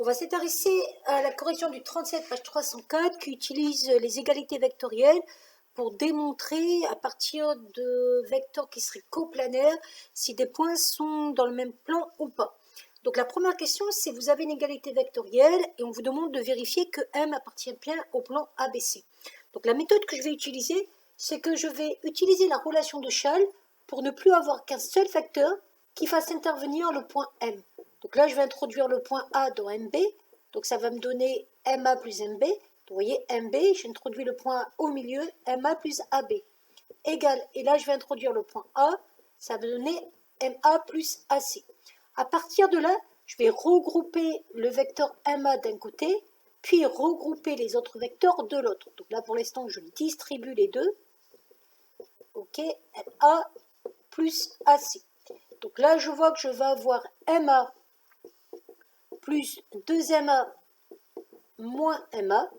On va s'intéresser à la correction du 37, page 304, qui utilise les égalités vectorielles pour démontrer à partir de vecteurs qui seraient coplanaires si des points sont dans le même plan ou pas. Donc la première question, c'est vous avez une égalité vectorielle et on vous demande de vérifier que M appartient bien au plan ABC. Donc la méthode que je vais utiliser, c'est que je vais utiliser la relation de Chasles pour ne plus avoir qu'un seul vecteur qui fasse intervenir le point M. Donc là, je vais introduire le point A dans MB. Donc ça va me donner MA plus MB. Donc vous voyez, MB, j'introduis le point A au milieu, MA plus AB. Égal, et là, je vais introduire le point A. Ça va donner MA plus AC. À partir de là, je vais regrouper le vecteur MA d'un côté, puis regrouper les autres vecteurs de l'autre. Donc là, pour l'instant, je distribue les deux. OK, MA plus AC. Donc là, je vois que je vais avoir MA plus 2MA moins MA,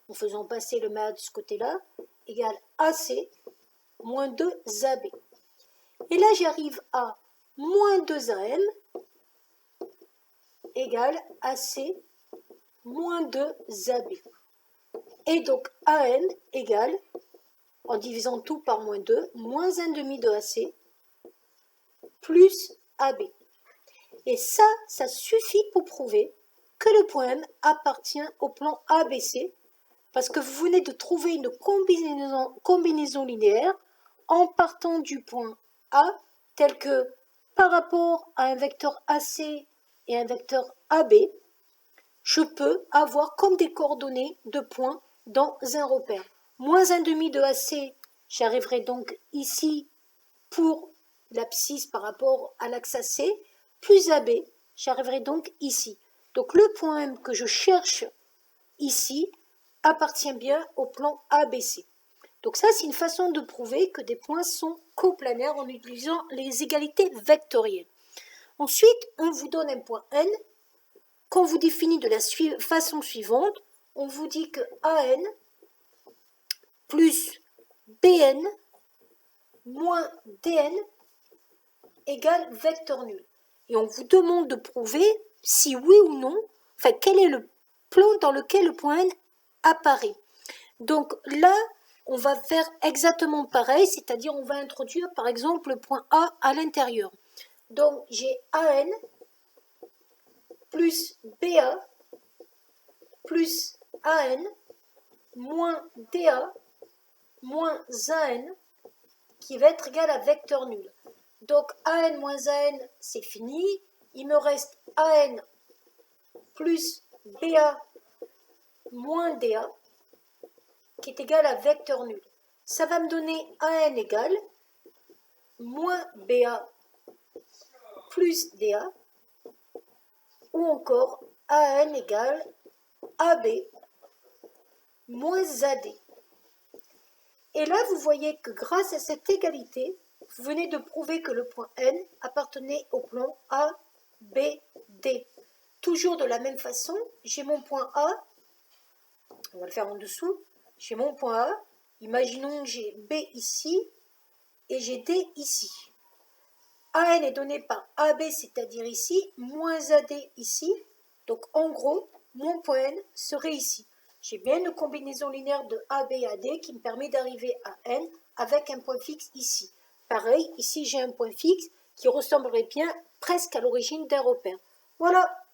en faisant passer le MA de ce côté-là, égale AC moins 2AB. Et là, j'arrive à moins 2AM égale AC moins 2AB. Et donc, AN égale, en divisant tout par moins 2, moins 1 demi de AC plus AB. Et ça suffit pour prouver que le point M appartient au plan ABC, parce que vous venez de trouver une combinaison linéaire en partant du point A, tel que par rapport à un vecteur AC et un vecteur AB, je peux avoir comme des coordonnées de points dans un repère. Moins 1 demi de AC, j'arriverai donc ici pour l'abscisse par rapport à l'axe AC, plus AB, j'arriverai donc ici. Donc le point M que je cherche ici appartient bien au plan ABC. Donc ça, c'est une façon de prouver que des points sont coplanaires en utilisant les égalités vectorielles. Ensuite, on vous donne un point N qu'on vous définit de la façon suivante. On vous dit que AN plus BN moins DN égale vecteur nul. Et on vous demande de prouver si oui ou non, enfin quel est le plan dans lequel le point N apparaît. Donc là, on va faire exactement pareil, c'est-à-dire on va introduire par exemple le point A à l'intérieur. Donc j'ai AN plus BA plus AN moins DA moins AN qui va être égal à vecteur nul. Donc AN moins AN, c'est fini. Il me reste AN plus BA moins DA qui est égal à vecteur nul. Ça va me donner AN égale moins BA plus DA ou encore AN égale AB moins AD. Et là, vous voyez que grâce à cette égalité, vous venez de prouver que le point N appartenait au plan A, B, D. Toujours de la même façon, j'ai mon point A, on va le faire en dessous, j'ai mon point A, imaginons que j'ai B ici et j'ai D ici. AN est donné par AB, c'est-à-dire ici, moins AD ici, donc en gros, mon point N serait ici. J'ai bien une combinaison linéaire de AB et AD qui me permet d'arriver à N avec un point fixe ici. Pareil, ici j'ai un point fixe qui ressemblerait bien presque à l'origine d'un repère. Voilà.